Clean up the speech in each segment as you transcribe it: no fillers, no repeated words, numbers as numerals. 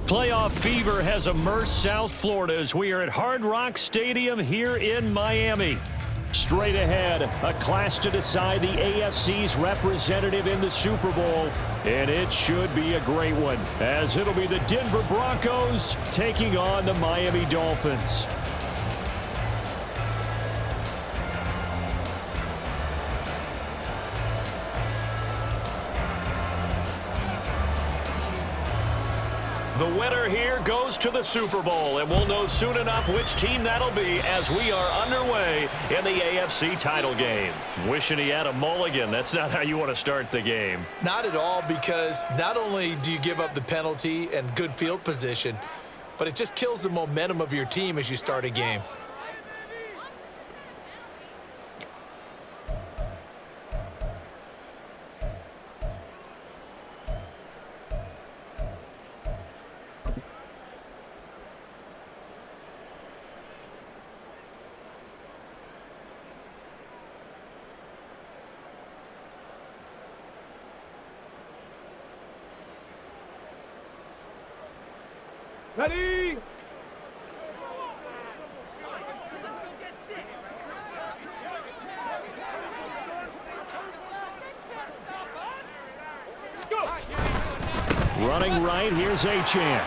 Playoff fever has immersed South Florida as we are at Hard Rock Stadium here in Miami. Straight ahead, a clash to decide the AFC's representative in the Super Bowl, and it should be a great one, as it'll be the Denver Broncos taking on the Miami Dolphins. The winner here goes to the Super Bowl, and we'll know soon enough which team that'll be as we are underway in the AFC title game. Wishing he had a mulligan. That's not how you want to start the game. Not at all, because not only do you give up the penalty and good field position, but it just kills the momentum of your team as you start a game. Ready? Go. Running right, here's Achane.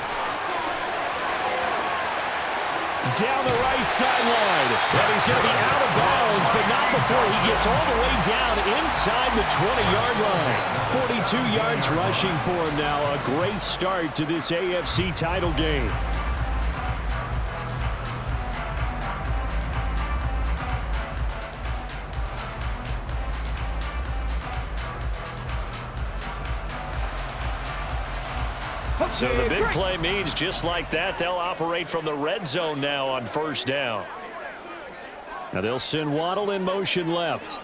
Down the right sideline. And he's going to be out of bounds, but not before he gets all the way down inside the 20-yard line. 42 yards rushing for him now. A great start to this AFC title game. So the big play means just like that, they'll operate from the red zone now on first down. Now they'll send Waddle in motion left.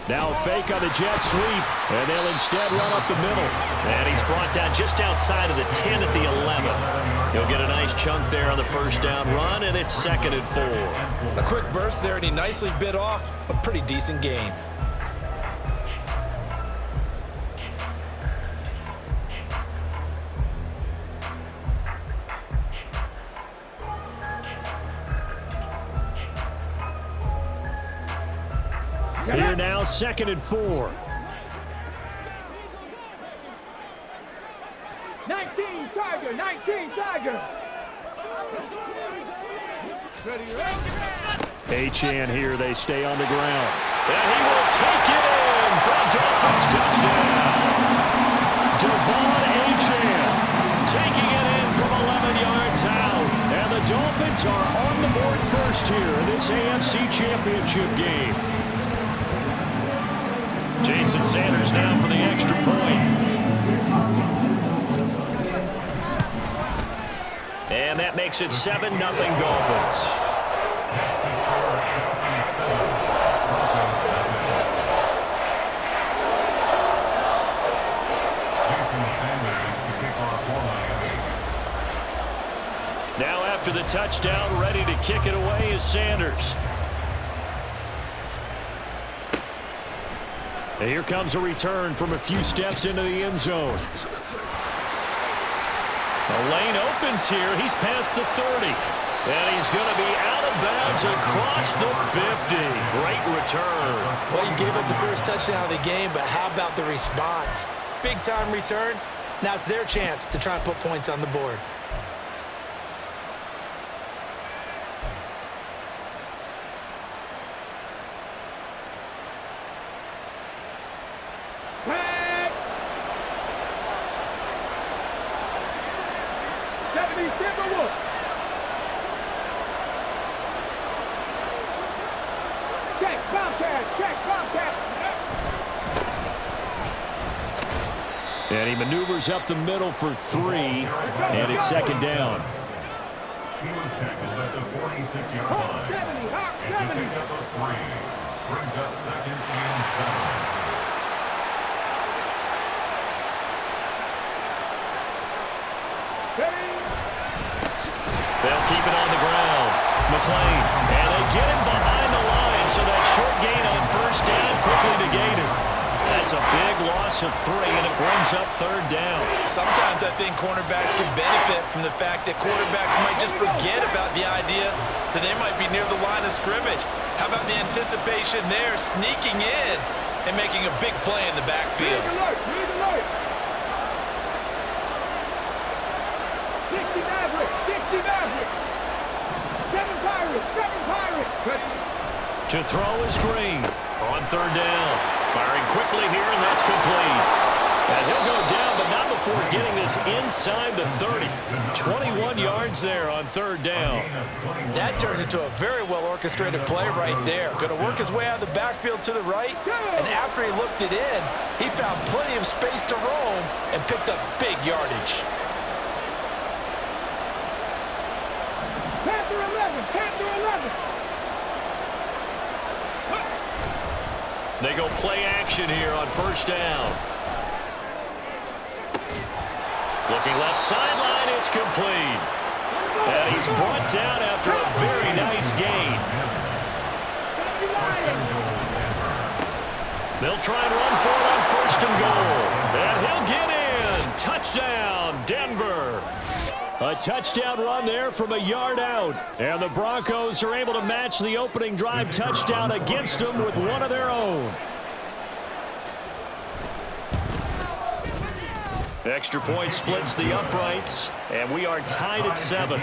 Now a fake on the jet sweep, and they'll instead run up the middle. And he's brought down just outside of the 10 at the 11. He'll get a nice chunk there on the first down run, and it's 2nd and 4. A quick burst there, and he nicely bit off a pretty decent gain. Here now, 2nd and 4. 19 Tiger, 19 Tiger. Achane here, they stay on the ground. And he will take it in for a Dolphins touchdown. Devon Achane taking it in from 11 yards out. And the Dolphins are on the board first here in this AFC Championship game. Jason Sanders now for the extra point. And that makes it 7-0 Dolphins. Now after the touchdown, ready to kick it away is Sanders. And here comes a return from a few steps into the end zone. The lane opens here. He's past the 30. And he's going to be out of bounds across the 50. Great return. Well, you gave up the first touchdown of the game, but how about the response? Big-time return. Now it's their chance to try and put points on the board. And he maneuvers up the middle for 3, and it's 2nd down. He was tackled at the 46-yard line. It's a pickup of 3. Brings up 2nd and 7. They'll keep it on the ground. McLean, and they get him behind the line, so that short gain on first down quickly negated. That That's a big loss of 3, and it brings up 3rd down. Sometimes I think cornerbacks can benefit from the fact that quarterbacks might just forget about the idea that they might be near the line of scrimmage. How about the anticipation there, sneaking in and making a big play in the backfield? Lead alert. 60 Maverick. 7 Pirates. To throw is Green on 3rd down. Firing quickly here, and that's complete. And he'll go down, but not before getting this inside the 30. 21 yards there on 3rd down. That turned into a very well-orchestrated play right there. Going to work his way out of the backfield to the right, and after he looked it in, he found plenty of space to roam and picked up big yardage. Panther 11. They go play action here on 1st down. Looking left sideline, it's complete. And he's brought down after a very nice gain. They'll try and run for it on 1st and goal. And he'll get in. Touchdown, Denver. A touchdown run there from a yard out. And the Broncos are able to match the opening drive touchdown against them with one of their own. Extra point splits the uprights, and we are tied at 7.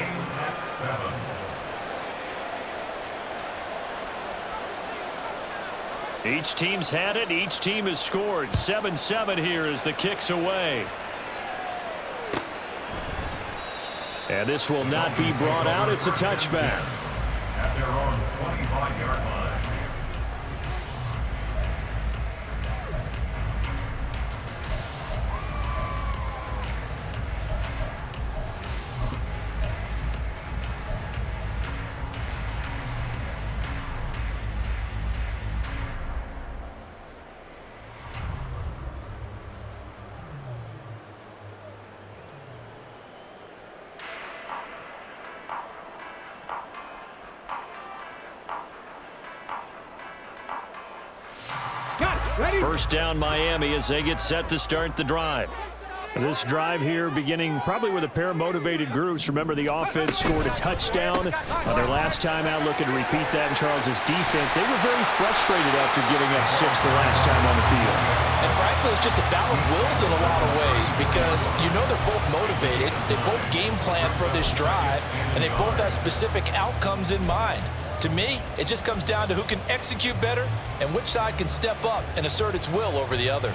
Each team's had it. Each team has scored. 7-7 here as the kick's away. And this will not be brought out. It's a touchback. At their own 25-yard line. First down Miami as they get set to start the drive. This drive here beginning probably with a pair of motivated groups. Remember, the offense scored a touchdown on their last time out. Looking to repeat that in Charles's defense. They were very frustrated after giving up 6 the last time on the field. And frankly, it's just a battle of wills in a lot of ways because you know they're both motivated. They both game plan for this drive, and they both have specific outcomes in mind. To me, it just comes down to who can execute better and which side can step up and assert its will over the other.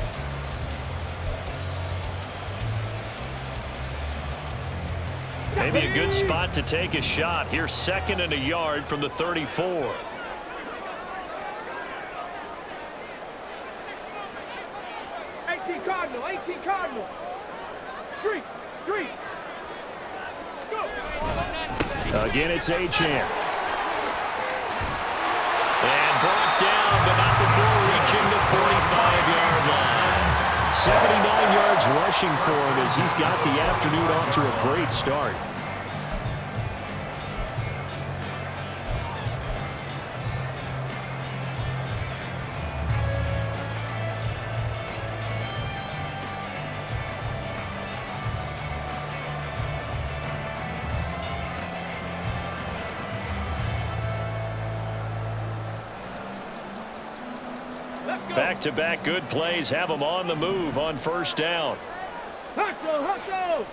Maybe a good spot to take a shot. Here's 2nd and a yard from the 34. Cardinal. Street. Go. Again, it's Achane. And brought down, but not before reaching the 45-yard line. 79 yards rushing for him as he's got the afternoon off to a great start. Back-to-back good plays have them on the move on 1st down. Hustle.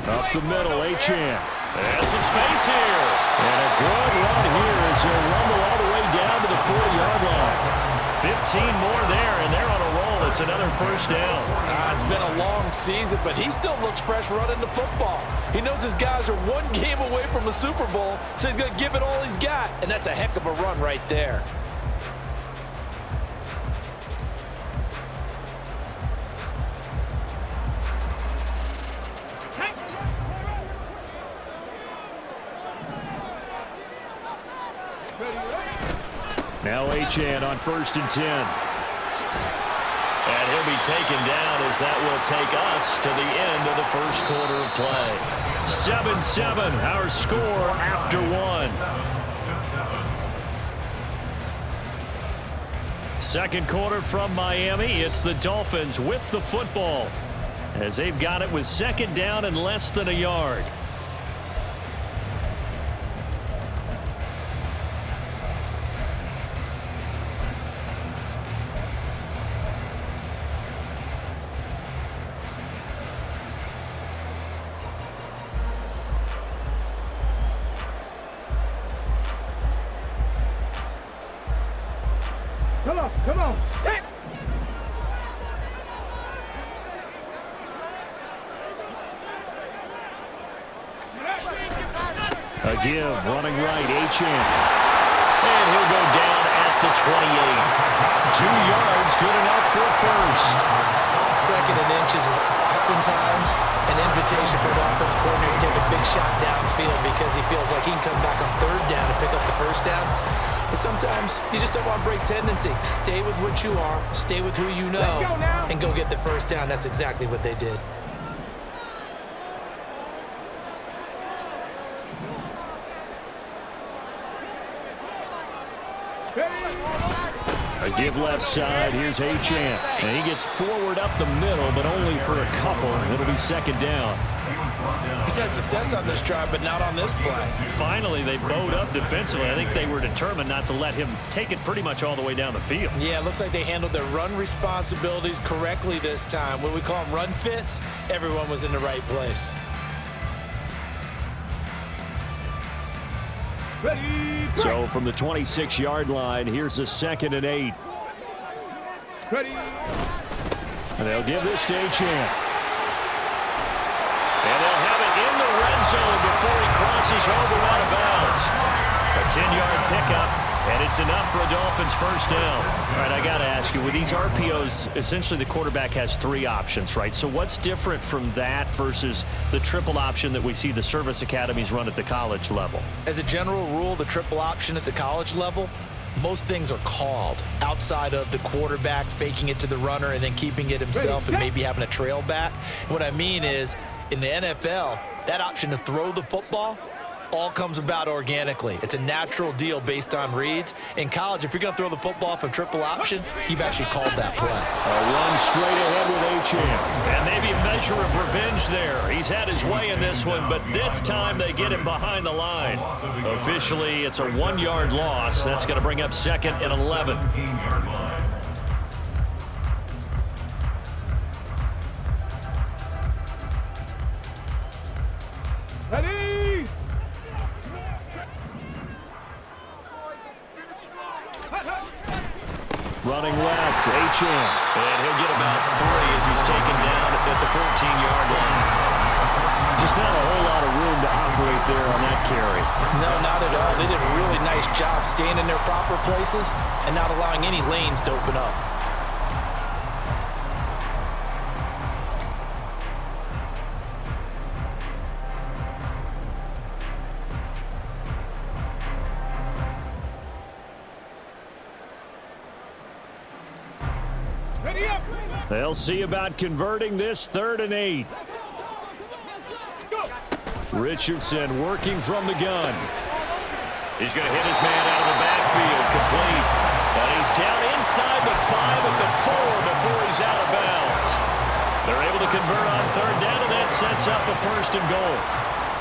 Up the middle, Achane. There's some space here. And a good run here as he'll rumble all the way down to the 40-yard line. 15 more there, and they're on a roll. It's another 1st down. It's been a long season, but he still looks fresh running the football. He knows his guys are one game away from the Super Bowl, so he's going to give it all he's got, and that's a heck of a run right there. Now Achane on 1st and 10. And he'll be taken down as that will take us to the end of the first quarter of play. 7-7, our score after one. Second quarter from Miami. It's the Dolphins with the football as they've got it with second down and less than a yard. Come on, set. A give, running right, Achane. And he'll go down at the 28. 2 yards, good enough for first. Second and inches is oftentimes an invitation for an offense coordinator to take a big shot downfield because he feels like he can come back on third down and pick up the first down. But sometimes you just don't want to break tendency. Stay with what you are, stay with who you know, and go get the first down. That's exactly what they did. A give left side. Here's Achane. And he gets forward up the middle, but only for a couple. It'll be second down. He's had success on this drive, but not on this play. Finally, they bowed up defensively. I think they were determined not to let him take it pretty much all the way down the field. Yeah, it looks like they handled their run responsibilities correctly this time. What we call them run fits, everyone was in the right place. So from the 26-yard line, here's a 2nd and 8. Ready. And they'll give this to Achane. And they'll have it in the red zone before he crosses over out of bounds. A 10-yard pickup, and it's enough for a Dolphins first down. All right, I got to ask you, with these RPOs, essentially the quarterback has 3 options, right? So what's different from that versus the triple option that we see the service academies run at the college level? As a general rule, the triple option at the college level, most things are called outside of the quarterback faking it to the runner and then keeping it himself and maybe having a trail back. And what I mean is, in the NFL, that option to throw the football all comes about organically. It's a natural deal based on reads. In college, if you're going to throw the football for triple option, you've actually called that play. A run straight ahead with Achane. And maybe a measure of revenge there. He's had his way in this one, but this time they get him behind the line. Officially, it's a 1-yard loss. That's going to bring up 2nd and 11. Ready. Running left, Achane. And he'll get about 3 as he's taken down at the 14-yard line. Just not a whole lot of room to operate there on that carry. No, not at all. They did a really nice job staying in their proper places and not allowing any lanes to open up. They'll see about converting this 3rd and 8. Richardson working from the gun. He's going to hit his man out of the backfield, complete. And he's down inside the 5 at the 4 before he's out of bounds. They're able to convert on 3rd down, and that sets up a 1st and goal.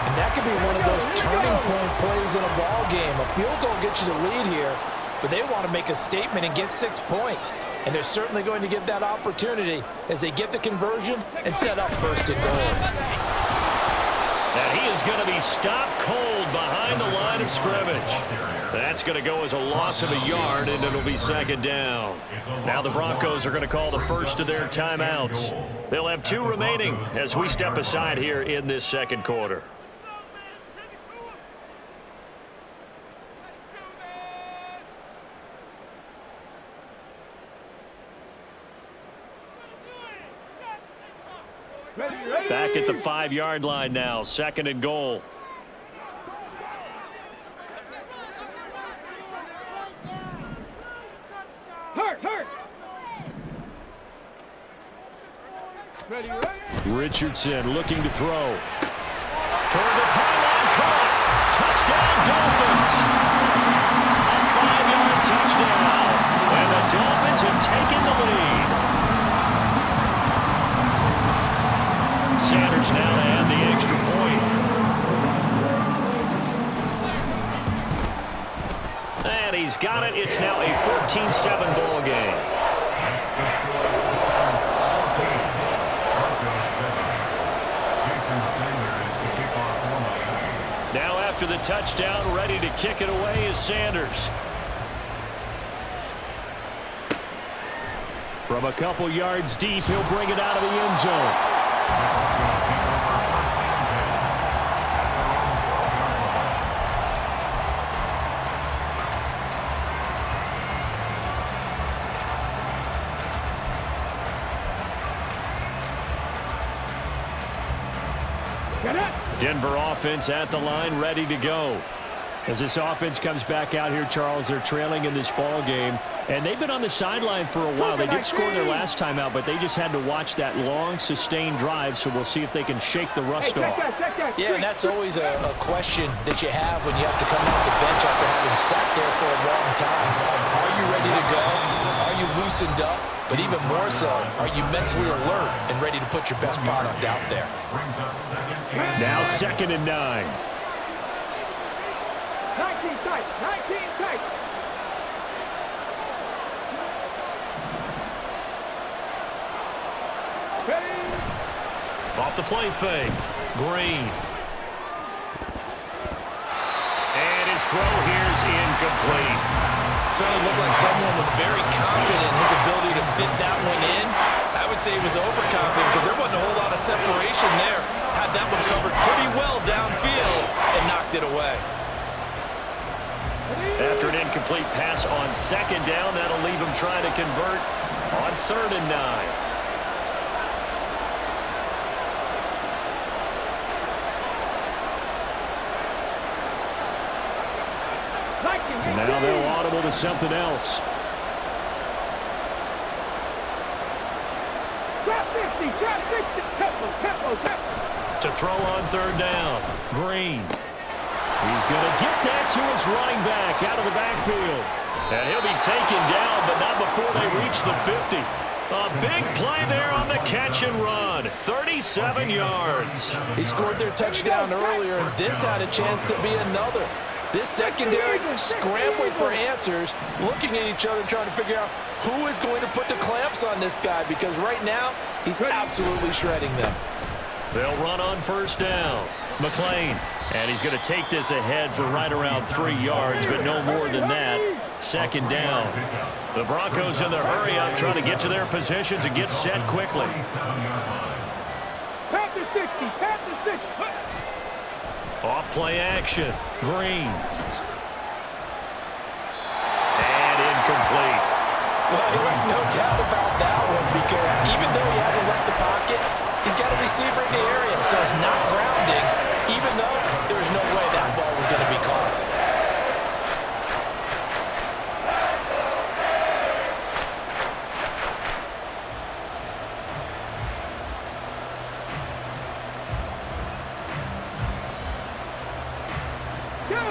And that could be one of those turning point plays in a ball game. A field goal gets you the lead here, but they want to make a statement and get 6 points. And they're certainly going to get that opportunity as they get the conversion and set up 1st and goal. And he is going to be stopped cold behind the line of scrimmage. That's going to go as a loss of a yard, and it'll be 2nd down. Now the Broncos are going to call the first of their timeouts. They'll have 2 remaining as we step aside here in this 2nd quarter. Back at the 5-yard line now, 2nd and goal. Hurt. Ready, ready. Richardson looking to throw. Toward the pylon, caught. Touchdown, Dolphins. A 5-yard touchdown. And the Dolphins have taken the lead. Sanders now to add the extra point. And he's got it. It's now a 14-7 ball game. Now after the touchdown, ready to kick it away is Sanders. From a couple yards deep, he'll bring it out of the end zone. Denver offense at the line, ready to go. As this offense comes back out here, Charles, they're trailing in this ball game, and they've been on the sideline for a while. They did score their last time out, but they just had to watch that long, sustained drive, so we'll see if they can shake the rust off. Yeah, and that's always a question that you have when you have to come off the bench after having sat there for a long time. Are you ready to go? Are you loosened up? But even more so, are you mentally alert and ready to put your best product out there? Now 2nd and 9. 19 tight, 19 tight. Off the play fake. Green. And his throw here's incomplete. Certainly looked like someone was very confident in his ability to fit that one in. I would say he was overconfident because there wasn't a whole lot of separation there. Had that one covered pretty well downfield and knocked it away. After an incomplete pass on 2nd down, that'll leave him trying to convert on 3rd and 9. Now they'll audible to something else. To throw on 3rd down. Green. He's going to get that to his running back out of the backfield. And he'll be taken down, but not before they reach the 50. A big play there on the catch and run. 37 yards. He scored their touchdown earlier, and this had a chance to be another. This secondary scrambling for answers, looking at each other, trying to figure out who is going to put the clamps on this guy, because right now, he's absolutely shredding them. They'll run on 1st down. McLean, and he's going to take this ahead for right around 3 yards, but no more than that. 2nd down. The Broncos in the hurry up, trying to get to their positions and get set quickly. Panther 60, Panther 60. Off play action. Green. And incomplete. Well, there's no doubt about that one, because even though he hasn't left the pocket, he's got a receiver in the area, so it's not grounding, even though there's no way that ball was going to be caught.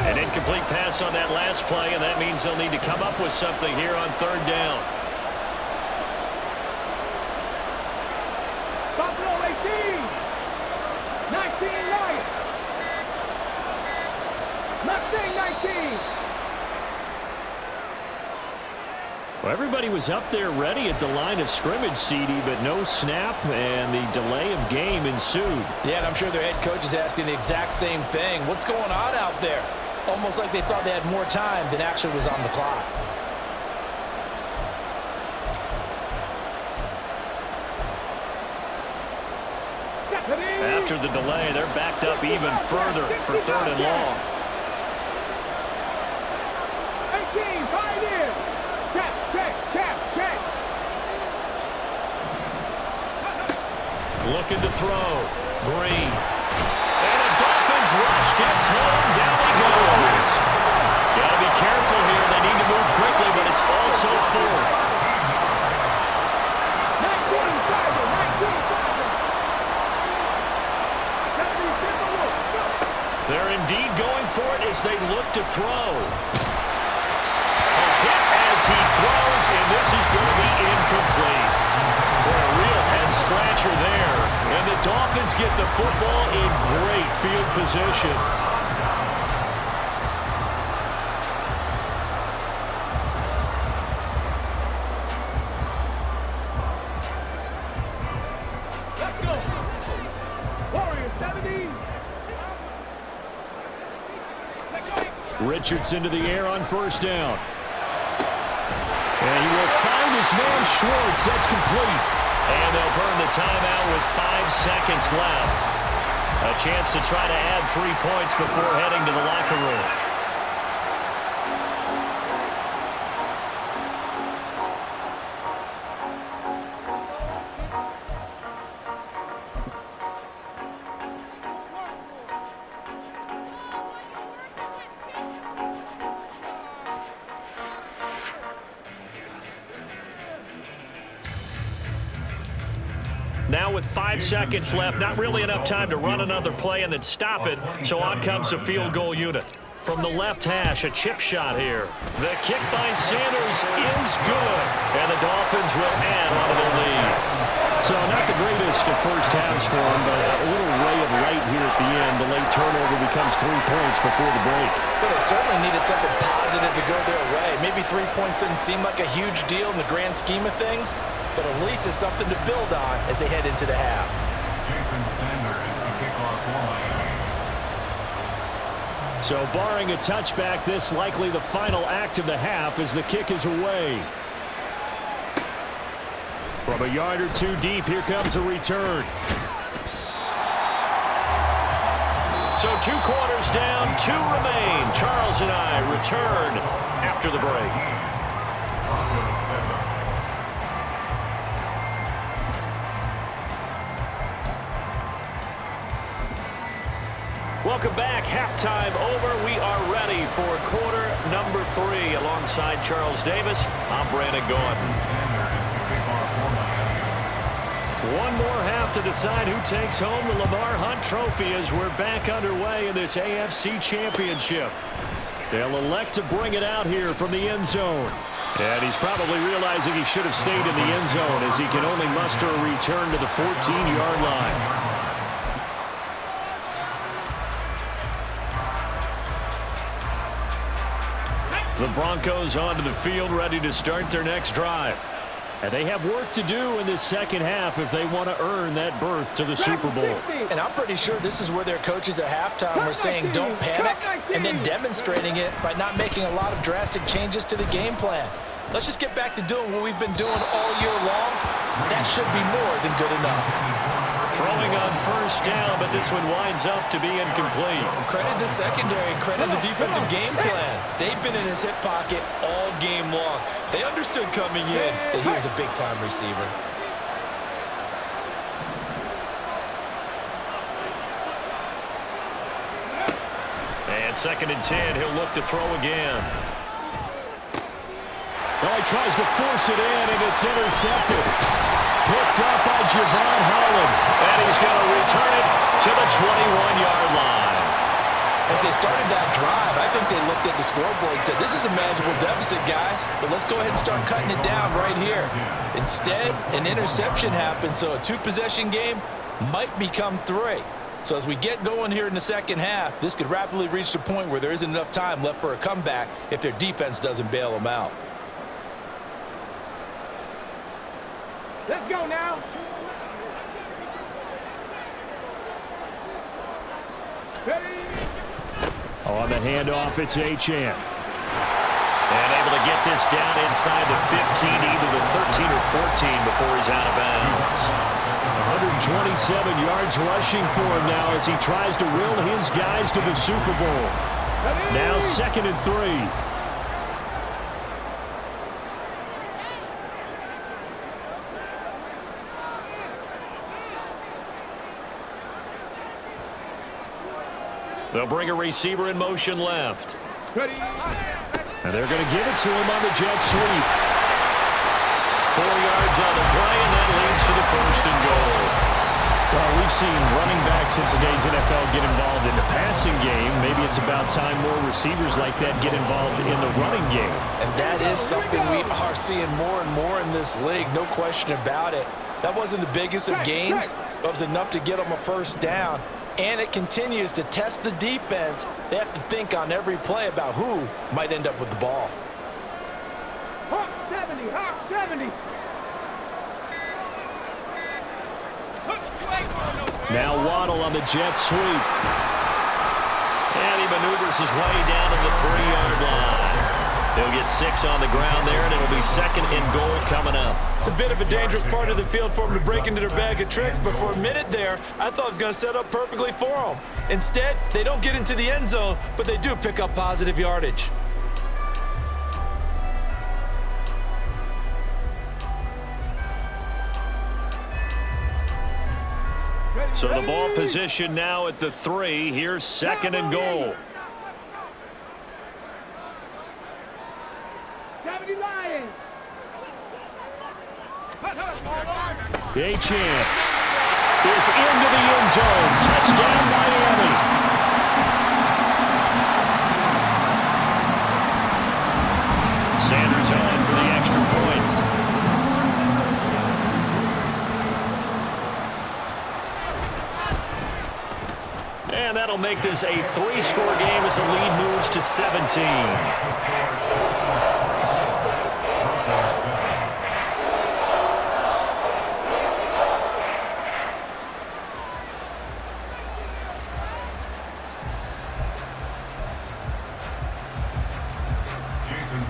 An incomplete pass on that last play, and that means they'll need to come up with something here on 3rd down. Buffalo 18. 19 Lions. Mustang 19. Well, everybody was up there ready at the line of scrimmage, CD, but no snap, and the delay of game ensued. Yeah, and I'm sure their head coach is asking the exact same thing. What's going on out there? Almost like they thought they had more time than actually was on the clock. After the delay, they're backed up even further for 3rd and long. 18, 5 in. Check. Looking to throw. Green. And a Dolphins rush gets home. Down he goes. Got to be careful here. They need to move quickly, but it's also 4th. 19, 5, 19, 5. as they look to throw. A hit as he throws, and this is going to be incomplete. What a real head-scratcher there. And the Dolphins get the football in great field position. Let's go. Warriors 70. Richardson to the air on first down. And he will find his man Schwartz. That's complete. And they'll burn the timeout with 5 seconds left. A chance to try to add 3 points before heading to the locker room. Now with 5 seconds left, not really enough time to run another play and then stop it, so on comes the field goal unit. From the left hash, a chip shot here. The kick by Sanders is good, and the Dolphins will add onto their lead. So not the greatest of first halves for them, but a little ray of light here at the end. The late turnover becomes 3 points before the break. Well, they certainly needed something positive to go their way. Maybe 3 points didn't seem like a huge deal in the grand scheme of things, but at least it's something to build on as they head into the half. Jason Sanders is the kickoff for Miami. So barring a touchback, this likely the final act of the half as the kick is away. From a yard or two deep, here comes a return. So 2 quarters down, 2 remain. Charles and I return after the break. Welcome back. Halftime over. We are ready for quarter number 3. Alongside Charles Davis, I'm Brandon Gordon. One more half to decide who takes home the Lamar Hunt Trophy as we're back underway in this AFC Championship. They'll elect to bring it out here from the end zone. And he's probably realizing he should have stayed in the end zone as he can only muster a return to the 14-yard line. The Broncos onto the field, ready to start their next drive. And they have work to do in this second half if they want to earn that berth to the Super Bowl. And I'm pretty sure this is where their coaches at halftime were saying don't panic, and then demonstrating it by not making a lot of drastic changes to the game plan. Let's just get back to doing what we've been doing all year long. That should be more than good enough. Throwing on first down, but this one winds up to be incomplete. Credit the secondary, credit the defensive game plan. They've been in his hip pocket all game long. They understood coming in that he was a big-time receiver. And 2nd and 10, he'll look to throw again. Well, he tries to force it in, and it's intercepted. Picked up by Javon Holland. And he's going to return it to the 21-yard line. As they started that drive, I think they looked at the scoreboard and said, this is a manageable deficit, guys, but let's go ahead and start cutting it down right here. Instead, an interception happened, so a 2-possession game might become 3. So as we get going here in the second half, this could rapidly reach the point where there isn't enough time left for a comeback if their defense doesn't bail them out. Let's go now. Ready. On the handoff, it's Achane. And able to get this down inside the 15, either the 13 or 14 before he's out of bounds. 127 yards rushing for him now as he tries to will his guys to the Super Bowl. Now 2nd and 3. They'll bring a receiver in motion left. Ready. And they're going to give it to him on the jet sweep. 4 yards on the play, and that leads to the 1st and goal. Well, we've seen running backs in today's NFL get involved in the passing game. Maybe it's about time more receivers like that get involved in the running game. And that is something we are seeing more and more in this league, no question about it. That wasn't the biggest of gains, but it was enough to get them a first down. And it continues to test the defense. They have to think on every play about who might end up with the ball. Hawk 70, Hawk 70. Now Waddle on the jet sweep. And he maneuvers his way down to the 3-yard line. He'll get 6 on the ground there, and it'll be 2nd and goal coming up. It's a bit of a dangerous part of the field for them to break into their bag of tricks, but for a minute there, I thought it was going to set up perfectly for them. Instead, they don't get into the end zone, but they do pick up positive yardage. So the ball position now at the 3. Here's 2nd and goal. 70 Lions. A-Champ is into the end zone. Touchdown, Miami. Sanders on for the extra point. And that'll make this a 3-score game as the lead moves to 17.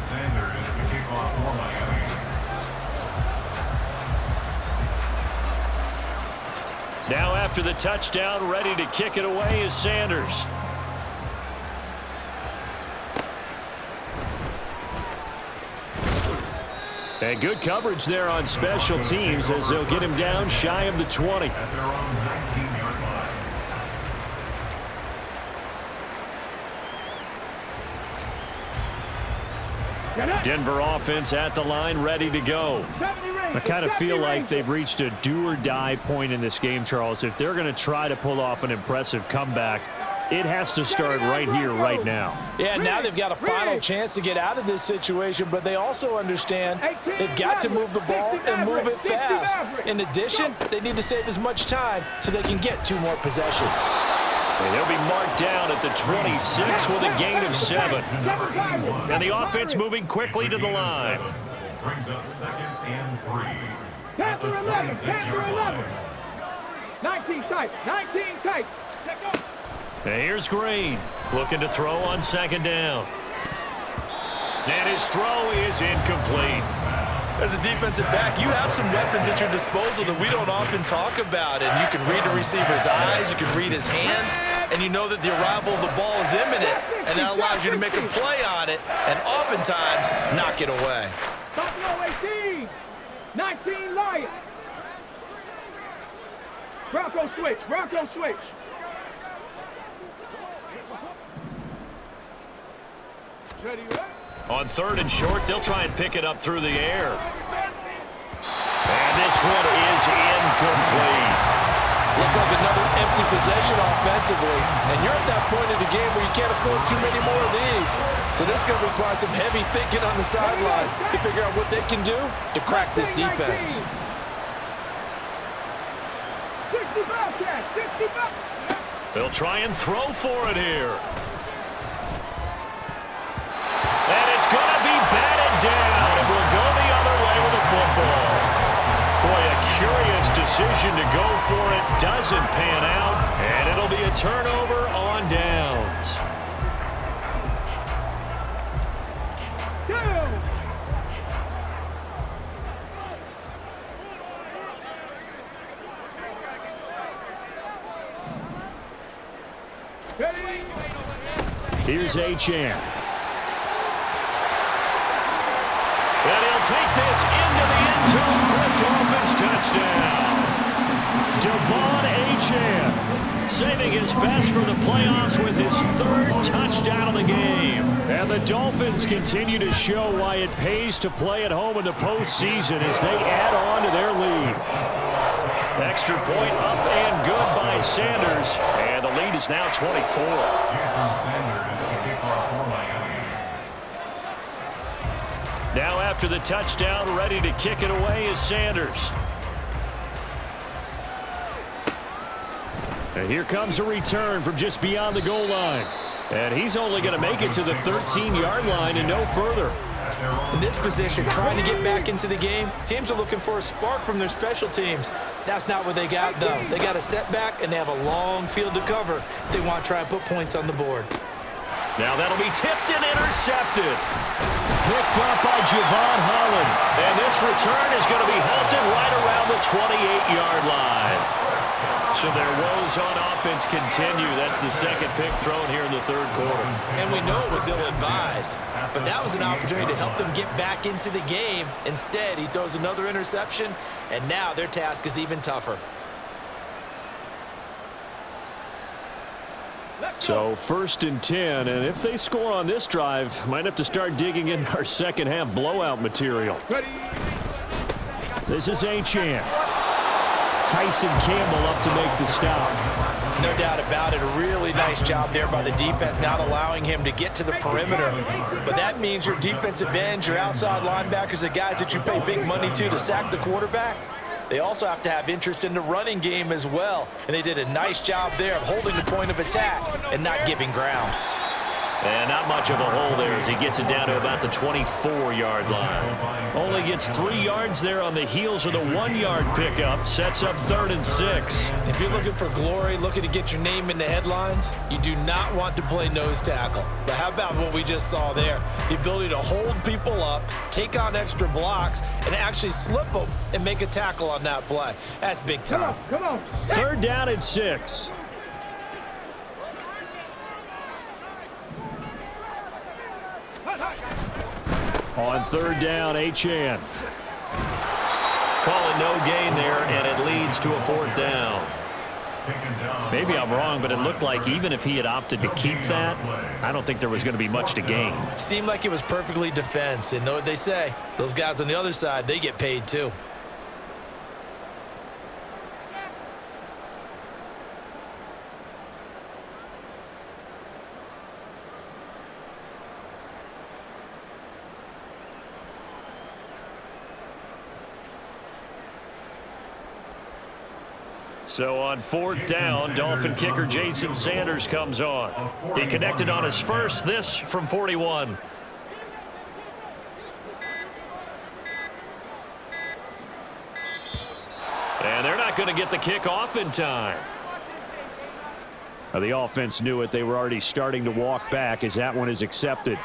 Sanders, the kickoff for Miami. Now after the touchdown, ready to kick it away is Sanders. And good coverage there on special teams as they'll get him down shy of the 20. At their own 19-yard line. Denver offense at the line, ready to go. I kind of feel like they've reached a do-or-die point in this game, Charles. If they're going to try to pull off an impressive comeback, it has to start right here, right now. Yeah, now they've got a final chance to get out of this situation, but they also understand they've got to move the ball and move it fast. In addition, they need to save as much time so they can get 2 more possessions. And they'll be marked down at the 26 with a gain of 7. And the offense moving quickly to the line. Brings up 2nd and 3. At the Panther 11, 26-yard line. 19 tight, 19 tight. And here's Green, looking to throw on 2nd down. And his throw is incomplete. As a defensive back, you have some weapons at your disposal that we don't often talk about. And you can read the receiver's eyes, you can read his hands, and you know that the arrival of the ball is imminent, and that allows you to make a play on it and oftentimes knock it away. Buffalo 18, 19 Lions. Bronco switch, Bronco switch. Ready, right? On 3rd and short, they'll try and pick it up through the air. And this one is incomplete. Looks like another empty possession offensively, and you're at that point in the game where you can't afford too many more of these. So this is going to require some heavy thinking on the sideline to figure out what they can do to crack this defense. 65 catch, 65. They'll try and throw for it here. And it's going to be batted down. It will go the other way with the football. Boy, a curious decision to go for it. Doesn't pan out. And it'll be a turnover on downs. 2. Ready? Here's A-Champ. And he'll take this into the end zone for a Dolphins touchdown. Devon A-Champ saving his best for the playoffs with his 3rd touchdown of the game. And the Dolphins continue to show why it pays to play at home in the postseason as they add on to their lead. extra point up and good by Sanders. And the lead is now 24. Jason Sanders is the kickoff for Miami. Now after the touchdown, ready to kick it away is Sanders. And here comes a return from just beyond the goal line. And he's only going to make it to the 13-yard line and no further. In this position, trying to get back into the game, teams are looking for a spark from their special teams. That's not what they got, though. They got a setback, and they have a long field to cover if they want to try and put points on the board. Now that'll be tipped and intercepted. Picked up by Javon Holland. And this return is going to be halted right around the 28-yard line. So their woes on offense continue. That's the second pick thrown here in the third quarter. And we know it was ill-advised, but that was an opportunity to help them get back into the game. Instead, he throws another interception, and now their task is even tougher. So 1st and 10, and if they score on this drive, might have to start digging in our second half blowout material. This is Achane. Tyson Campbell up to make the stop. No doubt about it. A really nice job there by the defense, not allowing him to get to the perimeter. But that means your defensive ends, your outside linebackers, the guys that you pay big money to sack the quarterback, they also have to have interest in the running game as well. And they did a nice job there of holding the point of attack and not giving ground. And not much of a hole there as he gets it down to about the 24-yard line. Only gets 3 yards there on the heels of the 1-yard pickup. Sets up 3rd and 6. If you're looking for glory, looking to get your name in the headlines, you do not want to play nose tackle. But how about what we just saw there? The ability to hold people up, take on extra blocks, and actually slip them and make a tackle on that play. That's big time. Come on. 3rd down and 6. On 3rd down, Achane. Calling no gain there, and it leads to a 4th down. Maybe I'm wrong, but it looked like even if he had opted to keep that, I don't think there was going to be much to gain. Seemed like it was perfectly defense, and know what they say. Those guys on the other side, they get paid too. So on 4th down, Dolphin kicker Jason Sanders comes on. He connected on his first, this from 41. And they're not going to get the kick off in time. Now, the offense knew it. They were already starting to walk back as that one is accepted.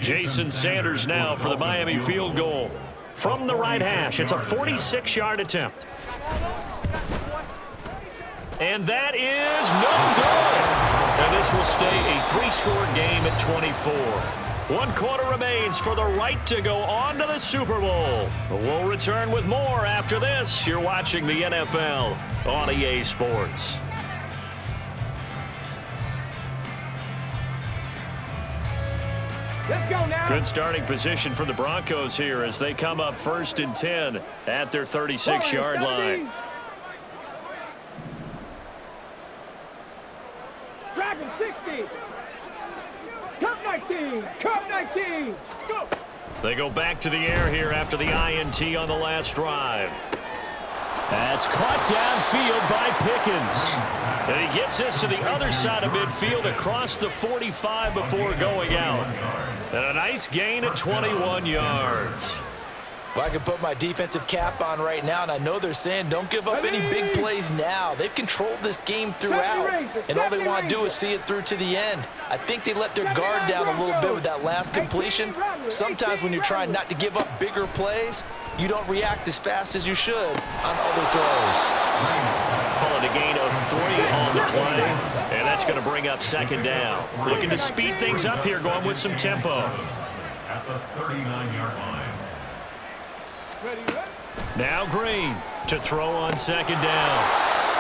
Jason Sanders now for the Miami field goal. From the right hash, it's a 46-yard attempt. And that is no good. And this will stay a 3-score game at 24. 1 quarter remains for the right to go on to the Super Bowl. We'll return with more after this. You're watching the NFL on EA Sports. Let's go now. Good starting position for the Broncos here as they come up 1st and 10 at their 36-yard line. Dragon 60. Cup 19. Cup 19. Go. They go back to the air here after the INT on the last drive. That's caught downfield by Pickens. And he gets this to the other side of midfield across the 45 before going out. And a nice gain of 21 yards. Well, I can put my defensive cap on right now, and I know they're saying don't give up any big plays now. They've controlled this game throughout, and all they want to do is see it through to the end. I think they let their guard down a little bit with that last completion. Sometimes when you're trying not to give up bigger plays, you don't react as fast as you should on other throws. Calling a gain of 3 on the play, and that's going to bring up 2nd down. Looking to speed things up here, going with some tempo. At the 39-yard line. Now Green to throw on second down.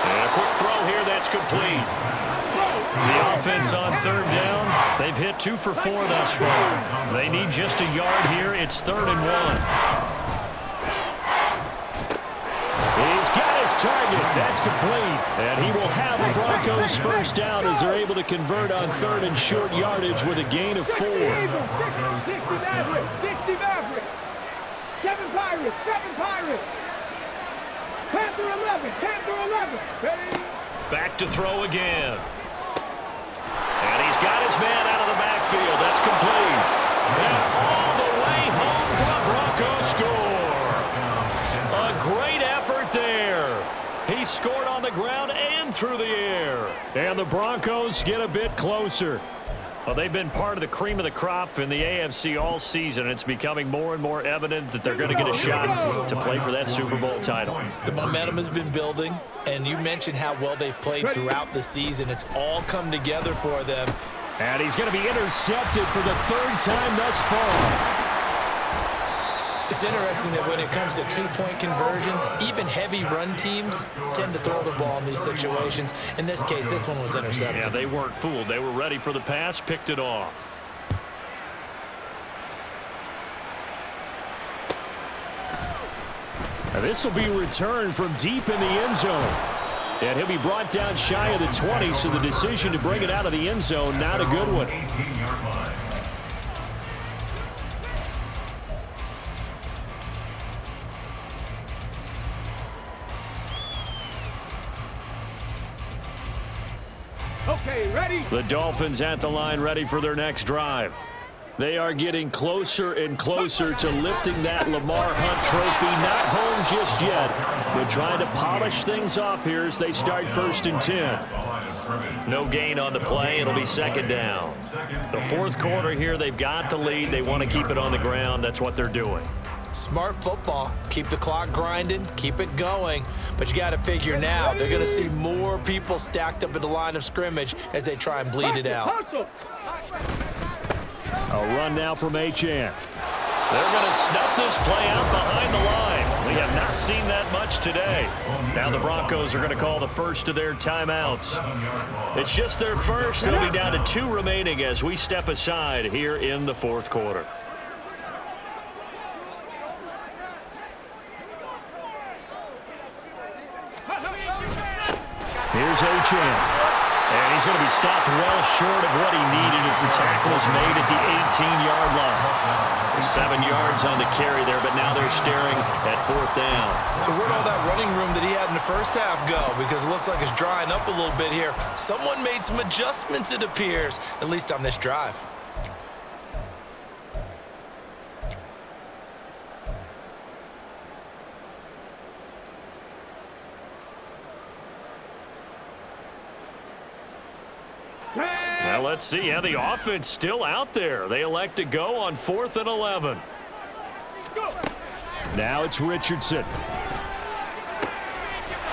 And a quick throw here, that's complete. The offense on third down, they've hit 2 for 4 thus far. They need just a yard here. It's 3rd and 1. He's got his target. That's complete. And he will have the Broncos first down as they're able to convert on 3rd and short yardage with a gain of 4. 60 Mavericks. 7 Pirates. 7 Pirates. Panther 11. Panther 11. Ready? Back to throw again. And he's got his man out of the backfield. That's complete. And all the way home for the Broncos score. A great effort there. He scored on the ground and through the air. And the Broncos get a bit closer. Well, they've been part of the cream of the crop in the AFC all season. And it's becoming more and more evident that they're going to get a shot to play for that Super Bowl title. The momentum has been building, and you mentioned how well they've played throughout the season. It's all come together for them. And he's going to be intercepted for the 3rd time thus far. It's interesting that when it comes to 2-point conversions, even heavy run teams tend to throw the ball in these situations. In this case, this one was intercepted. Yeah, they weren't fooled. They were ready for the pass, picked it off. Now this will be returned from deep in the end zone. And he'll be brought down shy of the 20, so the decision to bring it out of the end zone, not a good one. Okay, ready? The Dolphins at the line, ready for their next drive. They are getting closer and closer to lifting that Lamar Hunt trophy. Not home just yet, but trying to polish things off here as they start 1st and 10. No gain on the play. It'll be 2nd down. The 4th quarter here, they've got the lead. They want to keep it on the ground. That's what they're doing. Smart football. Keep the clock grinding, keep it going. But you got to figure now, they're going to see more people stacked up at the line of scrimmage as they try and bleed it out. A run now from Achane. They're going to snuff this play out behind the line. We have not seen that much today. Now the Broncos are going to call the first of their timeouts. It's just their first. They'll be down to 2 remaining as we step aside here in the 4th quarter. Here's Achane. And he's going to be stopped well short of what he needed as the tackle is made at the 18-yard line. 7 yards on the carry there, but now they're staring at 4th down. So where'd all that running room that he had in the first half go? Because it looks like it's drying up a little bit here. Someone made some adjustments, it appears, at least on this drive. Now let's see how the offense still out there. They elect to go on 4th and 11. Now it's Richardson.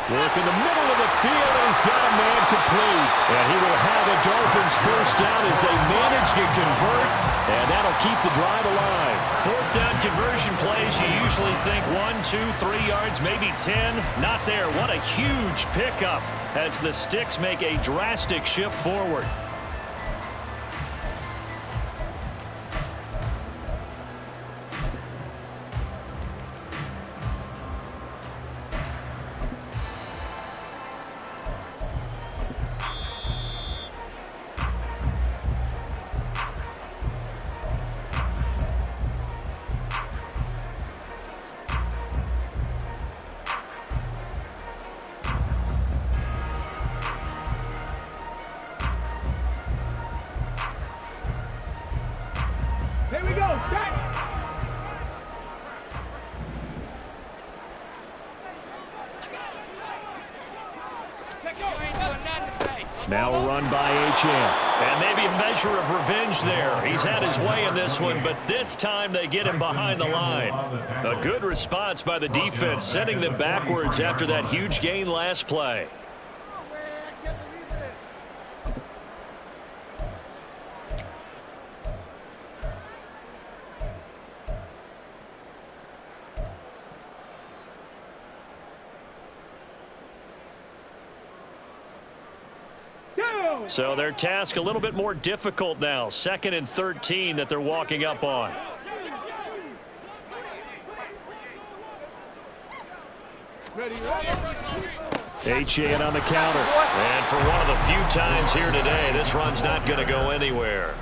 Work in the middle of the field, and he's got a man complete. And he will have a Dolphins first down as they manage to convert, and that'll keep the drive alive. 4th down conversion plays, you usually think 1, 2, 3 yards, maybe 10. Not there. What a huge pickup as the Sticks make a drastic shift forward. Here we go, set! Now a run by Achane. And maybe a measure of revenge there. He's had his way in this one, but this time they get him behind the line. A good response by the defense, sending them backwards after that huge gain last play. So their task a little bit more difficult now. 2nd and 13 that they're walking up on. H.A. on the counter. And for one of the few times here today, this run's not going to go anywhere.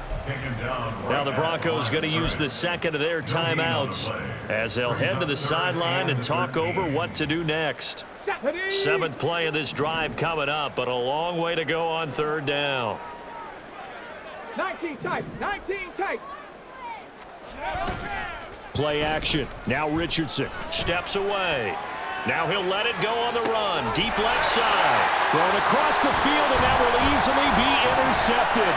Now the Broncos going to use the second of their timeouts as they'll head to the sideline and talk over what to do next. 7th play of this drive coming up, but a long way to go on 3rd down. 19 tight, 19 tight. Play action. Now Richardson steps away. Now he'll let it go on the run. Deep left side. Thrown across the field, and that will easily be intercepted.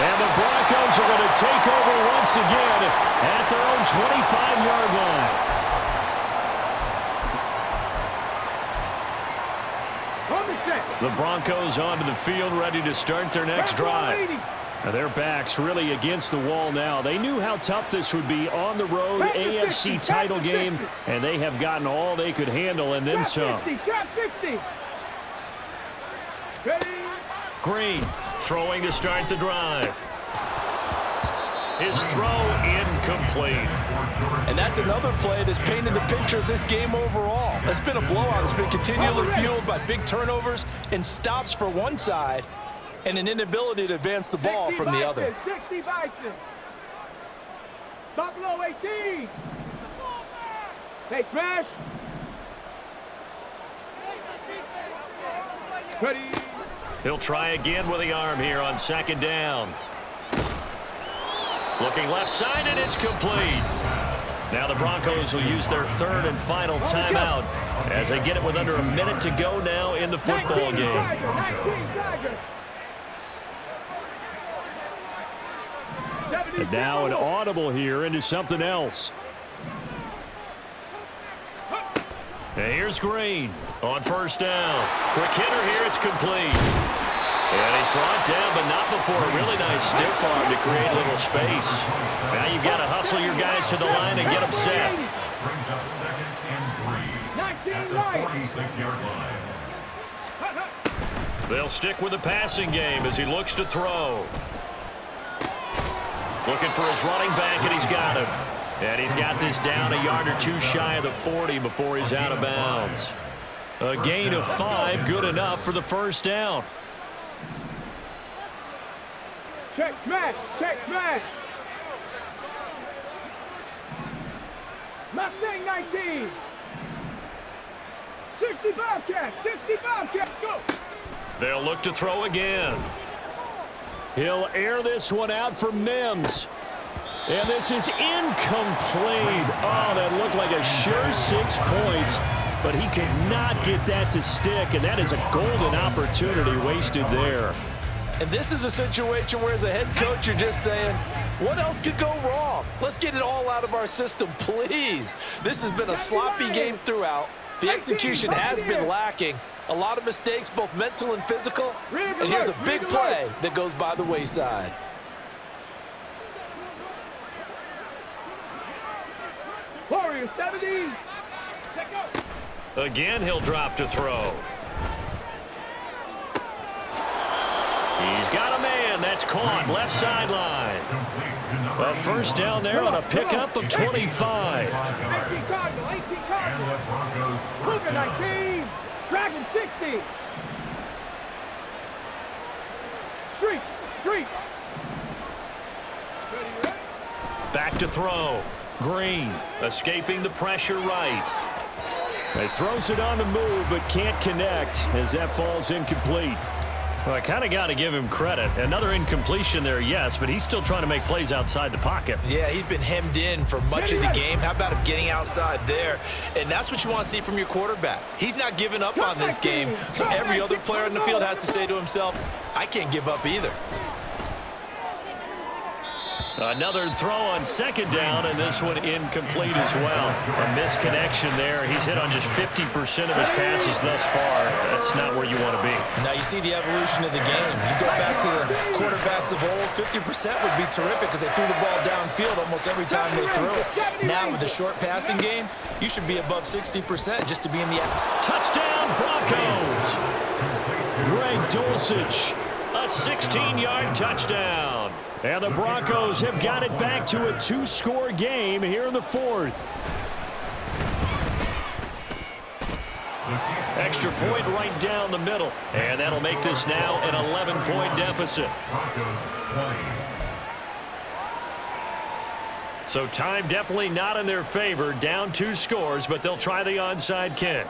And the Broncos are going to take over once again at their own 25-yard line. The Broncos onto the field, ready to start their next drive. Now their back's really against the wall now. They knew how tough this would be on the road, AFC title game, and they have gotten all they could handle and then some. Green throwing to start the drive. His throw incomplete. And that's another play that's painted the picture of this game overall. It's been a blowout. It's been continually fueled by big turnovers and stops for one side and an inability to advance the ball from the other. 60 Bison. Buffalo 18. Hey, smash. Ready. He'll try again with the arm here on 2nd down. Looking left side, and it's complete. Now the Broncos will use their 3rd and final timeout as they get it with under a minute to go now in the football game. And now an audible here into something else. And here's Green on 1st down. Quick hitter here, it's complete. And he's brought down, but not before a really nice stiff arm to create a little space. Now you've got to hustle your guys to the line and get them set. Brings up 2nd and 3 at the 46-yard line. They'll stick with the passing game as he looks to throw. Looking for his running back, and he's got him. And he's got this down a yard or two shy of the 40 before he's out of bounds. A gain of 5, good enough for the 1st down. Check smash, check smash. Mustang 19. 60 Bobcats, 60 Bobcats, go. They'll look to throw again. He'll air this one out for Mims. And this is incomplete. Oh, that looked like a sure 6 points. But he could not get that to stick, and that is a golden opportunity wasted there. And this is a situation where as a head coach you're just saying, what else could go wrong? Let's get it all out of our system, please. This has been a sloppy game throughout. The execution has been lacking. A lot of mistakes, both mental and physical. And here's a big play that goes by the wayside. Warriors 70. Again, he'll drop to throw. He's got a man. That's caught. Left sideline. A 1st down there on a pickup of 25. 18 Cardinal, 18 Cardinal. Luka 19. Dragon 60. Street. Back to throw. Green escaping the pressure right. He throws it on the move but can't connect as that falls incomplete. Well, I kind of got to give him credit. Another incompletion there, yes, but he's still trying to make plays outside the pocket. Yeah, he's been hemmed in for much of the game. How about him getting outside there? And that's what you want to see from your quarterback. He's not giving up on this game, so every other player in the field has to say to himself, I can't give up either. Another throw on 2nd down, and this one incomplete as well. A misconnection there. He's hit on just 50% of his passes thus far. That's not where you want to be. Now you see the evolution of the game. You go back to the quarterbacks of old, 50% would be terrific because they threw the ball downfield almost every time they threw it. Now with the short passing game, you should be above 60% just to be in the... Touchdown, Broncos! Greg Dulcich, a 16-yard touchdown. And the Broncos have got it back to a 2-score game here in the fourth. Extra point right down the middle. And that'll make this now an 11-point deficit. So time definitely not in their favor. Down 2 scores, but they'll try the onside kick.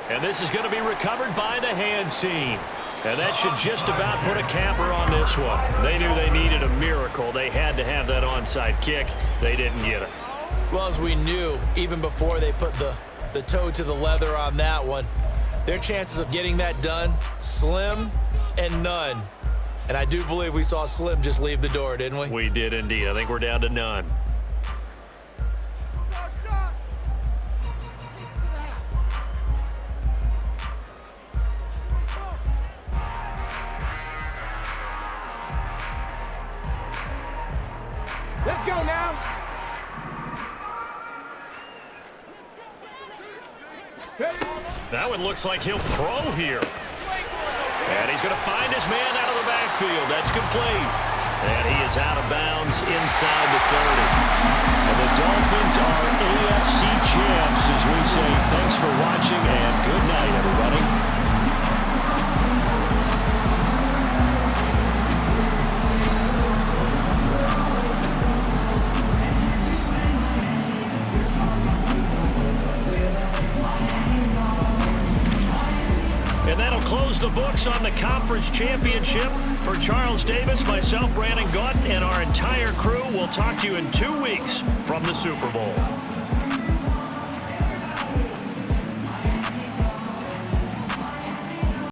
And this is going to be recovered by the hands team. And that should just about put a capper on this one. They knew they needed a miracle. They had to have that onside kick. They didn't get it. Well, as we knew, even before they put the toe to the leather on that one, their chances of getting that done, slim and none. And I do believe we saw Slim just leave the door, didn't we? We did indeed. I think we're down to none. Let's go now. That one looks like he'll throw here. And he's going to find his man out of the backfield. That's complete. And he is out of bounds inside the 30. And the Dolphins are AFC champs, as we say. Thanks for watching, and good night, everybody. And that'll close the books on the conference championship. For Charles Davis, myself, Brandon Gaunt, and our entire crew, we'll talk to you in 2 weeks from the Super Bowl.